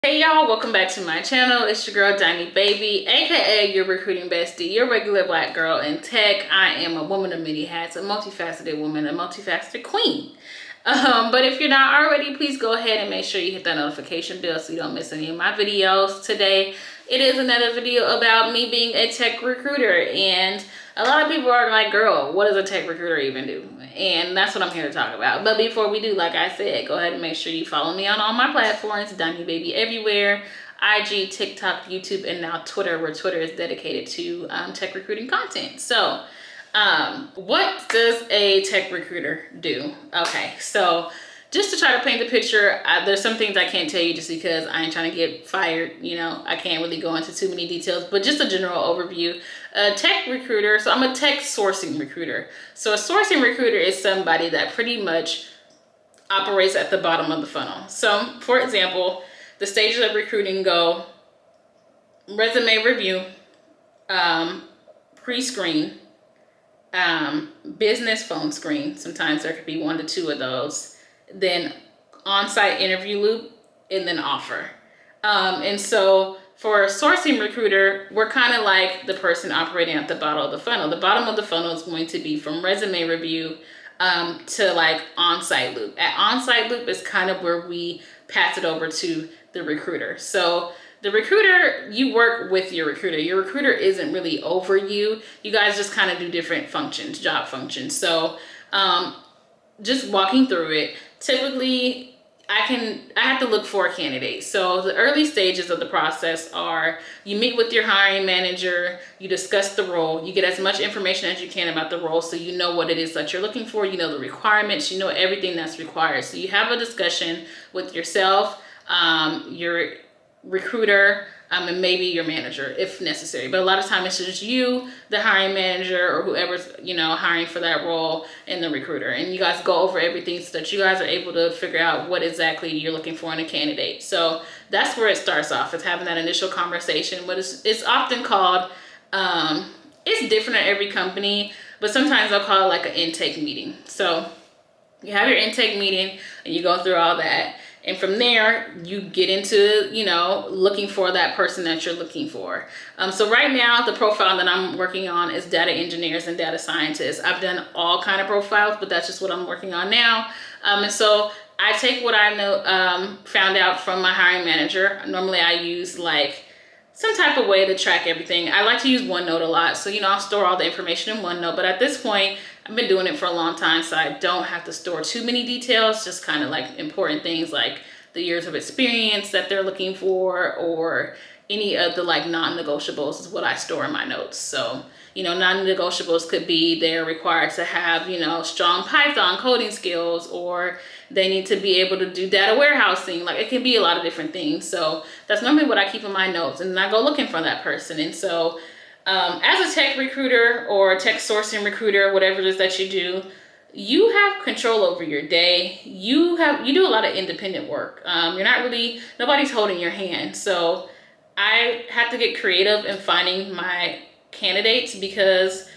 Hey y'all, welcome back to my channel. It's your girl Diney Baby, aka your recruiting bestie, your regular black girl in tech. I am a woman of many hats, a multifaceted woman, a multifaceted queen. But if you're not already, please go ahead and make sure you hit that notification bell so you don't miss any of my videos. Today, it is another video about me being a tech recruiter, and a lot of people are like, girl, what does a tech recruiter even do? And that's what I'm here to talk about. But before we do, like I said, go ahead and make sure you follow me on all my platforms, Diney Baby everywhere, IG, TikTok, YouTube, and now Twitter, where Twitter is dedicated to tech recruiting content. So what does a tech recruiter do? Okay, so just to try to paint the picture, there's some things I can't tell you just because I ain't trying to get fired. You know, I can't really go into too many details, but just a general overview. A tech recruiter, so I'm a tech sourcing recruiter. So a sourcing recruiter is somebody that pretty much operates at the bottom of the funnel. So for example, the stages of recruiting go resume review, pre-screen, business phone screen. Sometimes there could be 1 to 2 of those. Then on-site interview loop, and then offer. And so for a sourcing recruiter, we're kind of like the person operating at the bottom of the funnel. The bottom of the funnel is going to be from resume review to like on-site loop. At on-site loop is kind of where we pass it over to the recruiter. So the recruiter, you work with your recruiter. Your recruiter isn't really over you. You guys just kind of do different functions, job functions. So just walking through it, typically I have to look for a candidate. So the early stages of the process are you meet with your hiring manager, you discuss the role, you get as much information as you can about the role so you know what it is that you're looking for, you know the requirements, you know everything that's required. So you have a discussion with yourself, your recruiter, and maybe your manager if necessary. But a lot of times it's just you, the hiring manager, or whoever's, you know, hiring for that role, and the recruiter. And you guys go over everything so that you guys are able to figure out what exactly you're looking for in a candidate. So that's where it starts off, is having that initial conversation. But it's often called, it's different at every company, but sometimes they'll call it like an intake meeting. So you have your intake meeting and you go through all that. And from there, you get into, you know, looking for that person that you're looking for. So right now, the profile that I'm working on is data engineers and data scientists. I've done all kind of profiles, but that's just what I'm working on now. And so I take what I know, found out from my hiring manager. Normally I use like some type of way to track everything. I like to use OneNote a lot. So, you know, I'll store all the information in OneNote. But at this point, I've been doing it for a long time, so I don't have to store too many details, just kind of like important things like the years of experience that they're looking for, or any of the like non-negotiables is what I store in my notes. So, you know, non-negotiables could be they're required to have, you know, strong Python coding skills, or they need to be able to do data warehousing. Like it can be a lot of different things. So that's normally what I keep in my notes, and then I go looking for that person. And so as a tech recruiter or a tech sourcing recruiter, whatever it is that you do, you have control over your day. You do a lot of independent work. You're not really, nobody's holding your hand. So I have to get creative in finding my candidates, because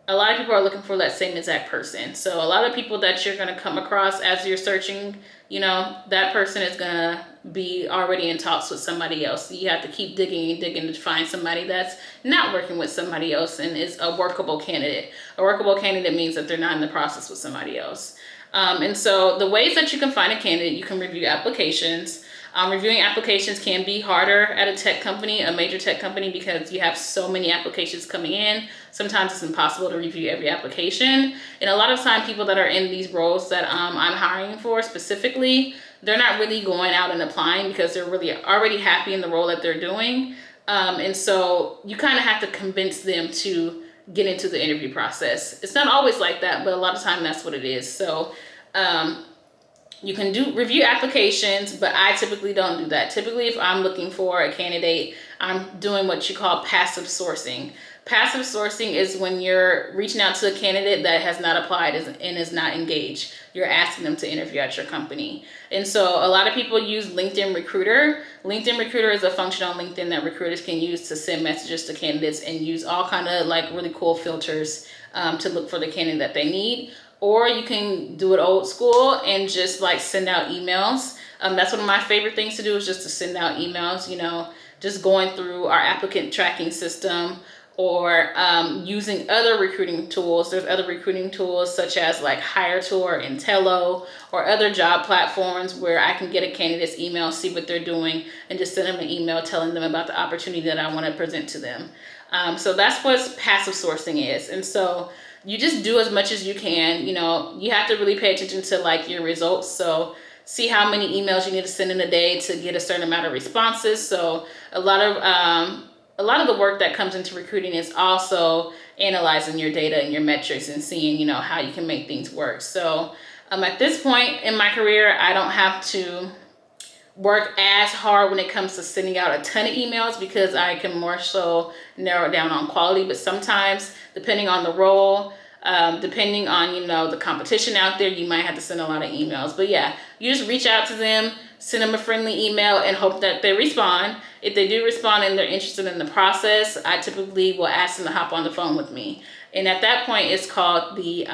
a lot of people are looking for that same exact person. So a lot of people that you're going to come across as you're searching, you know, that person is going to be already in talks with somebody else. So you have to keep digging and digging to find somebody that's not working with somebody else and is a workable candidate. A workable candidate means that they're not in the process with somebody else. And so the ways that you can find a candidate, you can review applications. Reviewing applications can be harder at a tech company, a major tech company, because you have so many applications coming in. Sometimes it's impossible to review every application. And a lot of time people that are in these roles that I'm hiring for specifically, they're not really going out and applying because they're really already happy in the role that they're doing. And so you kind of have to convince them to get into the interview process. It's not always like that, but a lot of time that's what it is. So you can review applications, but I typically don't do that. Typically, if I'm looking for a candidate, I'm doing what you call passive sourcing. Passive sourcing is when you're reaching out to a candidate that has not applied and is not engaged. You're asking them to interview at your company. And so a lot of people use LinkedIn Recruiter. LinkedIn Recruiter is a function on LinkedIn that recruiters can use to send messages to candidates and use all kind of like really cool filters to look for the candidate that they need. Or you can do it old school and just like send out emails. That's one of my favorite things to do, is just to send out emails, just going through our applicant tracking system, or using other recruiting tools. There's other recruiting tools such as like HireTool or Intello, or other job platforms where I can get a candidate's email, see what they're doing, and just send them an email telling them about the opportunity that I want to present to them. So that's what passive sourcing is. And so you just do as much as you can. You have to really pay attention to like your results. So see how many emails you need to send in a day to get a certain amount of responses. So a lot of the work that comes into recruiting is also analyzing your data and your metrics and seeing, how you can make things work. So at this point in my career, I don't have to work as hard when it comes to sending out a ton of emails, because I can more so narrow it down on quality. But sometimes, depending on the role, depending on, the competition out there, you might have to send a lot of emails. But yeah, you just reach out to them, send them a friendly email, and hope that they respond. If they do respond and they're interested in the process, I typically will ask them to hop on the phone with me. And at that point, it's called the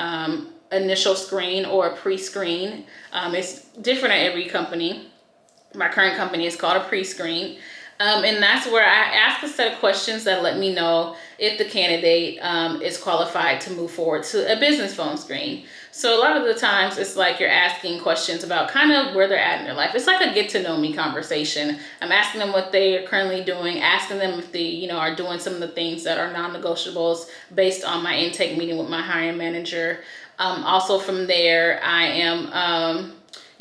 initial screen or pre-screen. It's different at every company. My current company is called a PreScreen. And that's where I ask a set of questions that let me know if the candidate is qualified to move forward to a business phone screen. So a lot of the times it's like you're asking questions about kind of where they're at in their life. It's like a get to know me conversation. I'm asking them what they are currently doing, asking them if they, are doing some of the things that are non-negotiables based on my intake meeting with my hiring manager. Also from there, I am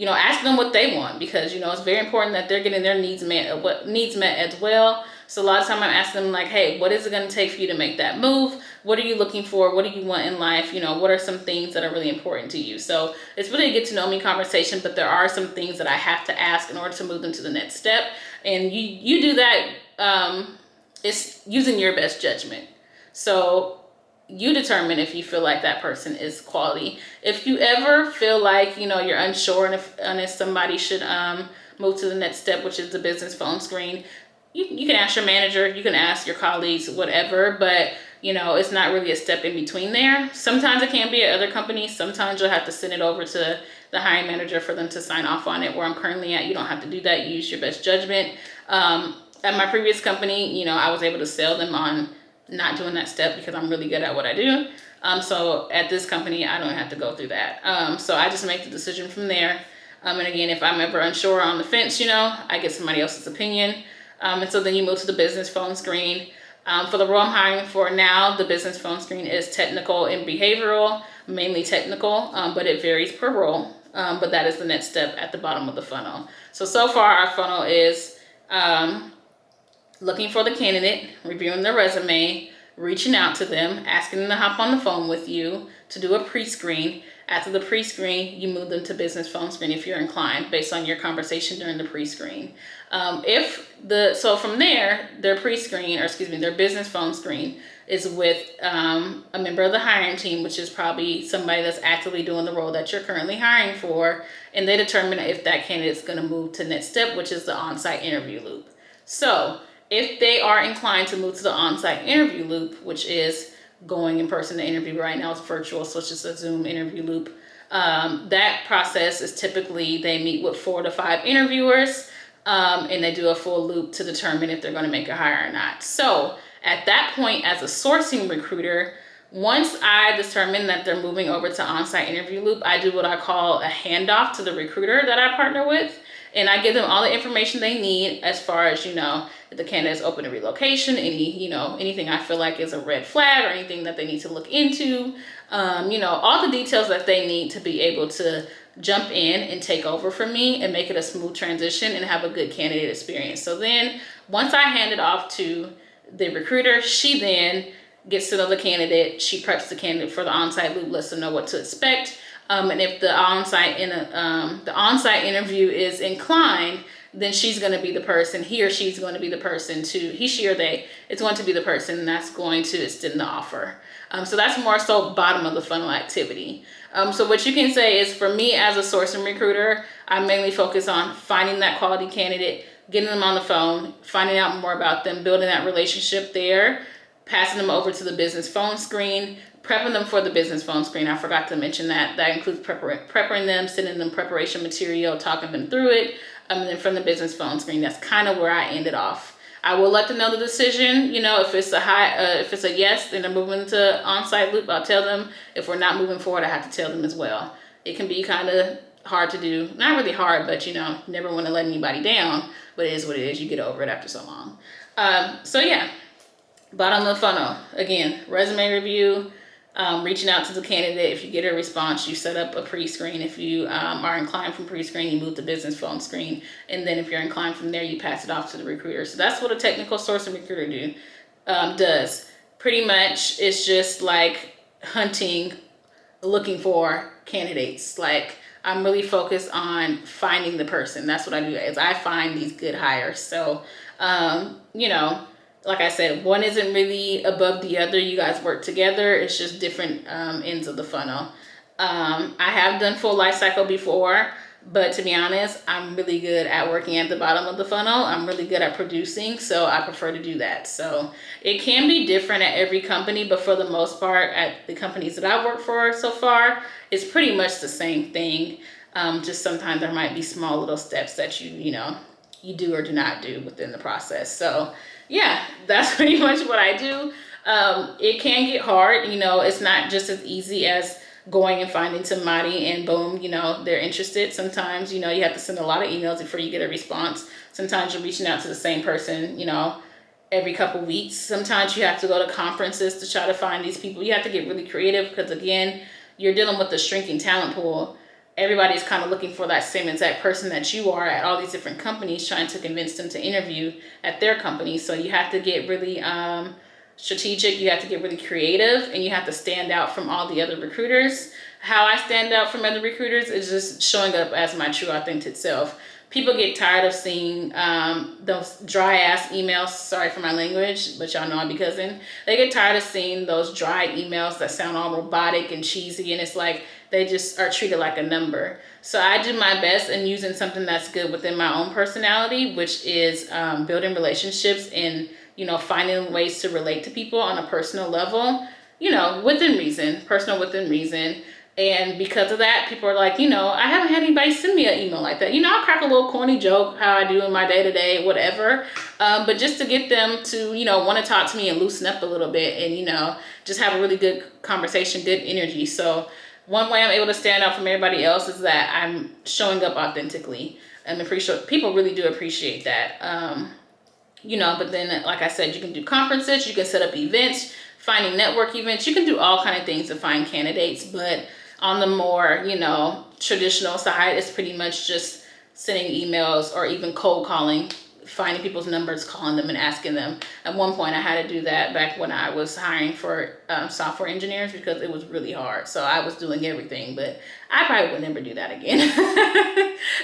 ask them what they want, because, it's very important that they're getting their needs met as well. So a lot of time I'm asking them like, hey, what is it going to take for you to make that move? What are you looking for? What do you want in life? What are some things that are really important to you? So it's really a get to know me conversation, but there are some things that I have to ask in order to move them to the next step. And you do that, it's using your best judgment. So you determine if you feel like that person is quality. If you ever feel like, you're unsure and if somebody should move to the next step, which is the business phone screen, you can ask your manager, you can ask your colleagues, whatever, but it's not really a step in between there. Sometimes it can be at other companies. Sometimes you'll have to send it over to the hiring manager for them to sign off on it. Where I'm currently at, you don't have to do that. You use your best judgment. At my previous company, I was able to sell them on not doing that step because I'm really good at what I do. So at this company, I don't have to go through that. So I just make the decision from there. And again, if I'm ever unsure on the fence, I get somebody else's opinion. And so then you move to the business phone screen. For the role I'm hiring for now, the business phone screen is technical and behavioral, mainly technical, but it varies per role. But that is the next step at the bottom of the funnel. So far our funnel is looking for the candidate, reviewing their resume, reaching out to them, asking them to hop on the phone with you to do a pre-screen. After the pre-screen, you move them to business phone screen if you're inclined, based on your conversation during the pre-screen. So from there, their pre-screen, their business phone screen is with a member of the hiring team, which is probably somebody that's actively doing the role that you're currently hiring for, and they determine if that candidate is going to move to the next step, which is the on-site interview loop. So if they are inclined to move to the on-site interview loop, which is going in person to interview, right now it's virtual, so it's just a Zoom interview loop. That process is typically they meet with 4 to 5 interviewers, and they do a full loop to determine if they're going to make a hire or not. So at that point, as a sourcing recruiter, once I determine that they're moving over to on-site interview loop, I do what I call a handoff to the recruiter that I partner with. And I give them all the information they need as far as, if the candidate is open to relocation, anything I feel like is a red flag or anything that they need to look into, all the details that they need to be able to jump in and take over from me and make it a smooth transition and have a good candidate experience. So then once I hand it off to the recruiter, she then gets to know the candidate. She preps the candidate for the on-site loop, lets them know what to expect. And if the on-site interview is inclined, then she's going to be the person, he or she's going to be the person he or they is going to be the person that's going to extend the offer. So that's more so bottom of the funnel activity. So what you can say is, for me as a sourcing recruiter, I mainly focus on finding that quality candidate, getting them on the phone, finding out more about them, building that relationship there, passing them over to the business phone screen, prepping them for the business phone screen. I forgot to mention that. That includes prepping them, sending them preparation material, talking them through it, And then from the business phone screen, that's kind of where I ended off. I will let them know the decision. You know, if it's a yes, then they're moving to on-site loop. I'll tell them. If we're not moving forward, I have to tell them as well. It can be kind of hard to do. Not really hard, but you know, never want to let anybody down. But it is what it is. You get over it after so long. So yeah, bottom of the funnel. Again, resume review. Reaching out to the candidate. If you get a response, you set up a pre-screen. If you are inclined from pre-screen, you move to business phone screen. And then if you're inclined from there, you pass it off to the recruiter. So that's what a technical sourcing recruiter does. Pretty much it's just like hunting, looking for candidates. Like I'm really focused on finding the person. That's what I do, is I find these good hires. So, you know, like I said, one isn't really above the other. You guys work together. It's just different ends of the funnel. I have done full life cycle before, but to be honest, I'm really good at working at the bottom of the funnel. I'm really good at producing, so I prefer to do that. So it can be different at every company, but for the most part, at the companies that I've worked for so far, it's pretty much the same thing. Just sometimes there might be small little steps that you do or do not do within the process. So yeah, that's pretty much what I do. It can get hard, you know, it's not just as easy as going and finding somebody and boom, you know, they're interested. Sometimes, you know, you have to send a lot of emails before you get a response. Sometimes you're reaching out to the same person, you know, every couple weeks. Sometimes you have to go to conferences to try to find these people. You have to get really creative because again, you're dealing with the shrinking talent pool. Everybody's kind of looking for that same exact person that you are at all these different companies, trying to convince them to interview at their company. So you have to get really strategic, you have to get really creative, and you have to stand out from all the other recruiters. How I stand out from other recruiters is just showing up as my true authentic self. People get tired of seeing those dry ass emails. Sorry for my language, but y'all know I be cousin. They get tired of seeing those dry emails that sound all robotic and cheesy, and it's like they just are treated like a number. So I do my best in using something that's good within my own personality, which is building relationships and, you know, finding ways to relate to people on a personal level, you know, within reason, personal within reason. And because of that, people are like, you know, I haven't had anybody send me an email like that. You know, I'll crack a little corny joke, how I do in my day-to-day, whatever. But just to get them to, you know, want to talk to me and loosen up a little bit and, you know, just have a really good conversation, good energy. So one way I'm able to stand out from everybody else is that I'm showing up authentically. And I'm pretty sure people really do appreciate that. You know, but then, like I said, you can do conferences, you can set up events, finding network events. You can do all kind of things to find candidates, but on the more, you know, traditional side, it's pretty much just sending emails or even cold calling, finding people's numbers, calling them and asking them. At one point I had to do that back when I was hiring for software engineers because it was really hard. So I was doing everything, but I probably would never do that again.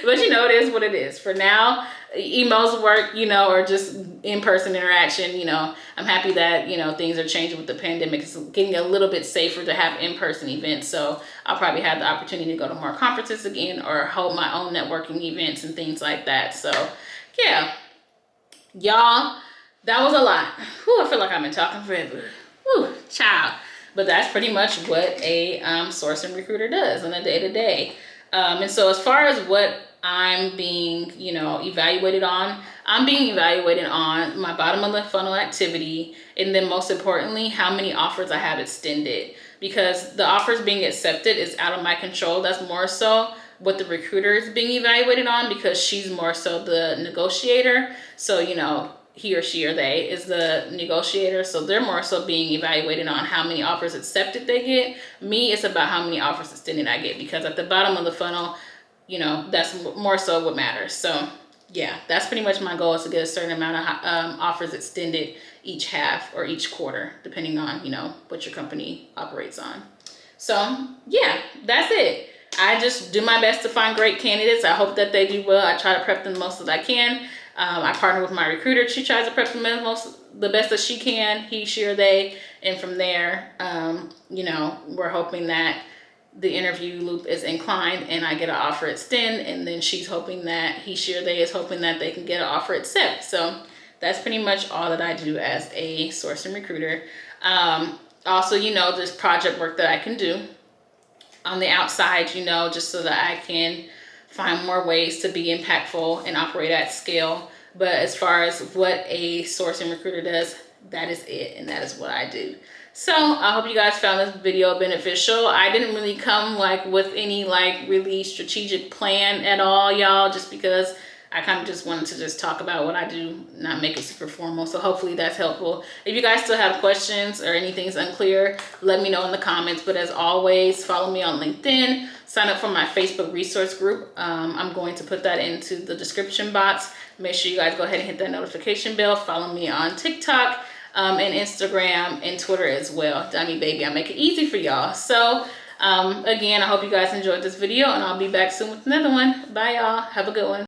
But you know, it is what it is. For now, emails work, you know, or just in-person interaction. You know, I'm happy that, you know, things are changing with the pandemic. It's getting a little bit safer to have in-person events. So I'll probably have the opportunity to go to more conferences again or hold my own networking events and things like that. So yeah. Y'all, that was a lot. Whew, I feel like I've been talking forever. Whew, child. But that's pretty much what a sourcing recruiter does on a day-to-day. And so as far as what I'm being, you know, evaluated on, I'm being evaluated on my bottom of the funnel activity, and then most importantly, how many offers I have extended. Because the offers being accepted is out of my control. That's more so what the recruiter is being evaluated on, because she's more so the negotiator. So, you know, he or she or they is the negotiator. So they're more so being evaluated on how many offers accepted they get. Me, it's about how many offers extended I get, because at the bottom of the funnel, you know, that's more so what matters. So yeah, that's pretty much my goal, is to get a certain amount of offers extended each half or each quarter, depending on, you know, what your company operates on. So yeah, that's it. I just do my best to find great candidates. I hope that they do well. I try to prep them the most that I can. I partner with my recruiter. She tries to prep them the best that she can, he, she, or they. And from there, you know, we're hoping that the interview loop is inclined and I get an offer extend. And then she's hoping that he, she, or they is hoping that they can get an offer accept. So that's pretty much all that I do as a sourcing recruiter. Also, you know, there's project work that I can do on the outside, you know, just so that I can find more ways to be impactful and operate at scale. But as far as what a sourcing recruiter does, that is it, and that is what I do. So I hope you guys found this video beneficial. I didn't really come like with any like really strategic plan at all, y'all, just because I kind of just wanted to just talk about what I do, not make it super formal. So hopefully that's helpful. If you guys still have questions or anything's unclear, let me know in the comments. But as always, follow me on LinkedIn, sign up for my Facebook resource group. I'm going to put that into the description box. Make sure you guys go ahead and hit that notification bell. Follow me on TikTok and Instagram and Twitter as well. Dummy baby, I make it easy for y'all. So again, I hope you guys enjoyed this video, and I'll be back soon with another one. Bye y'all. Have a good one.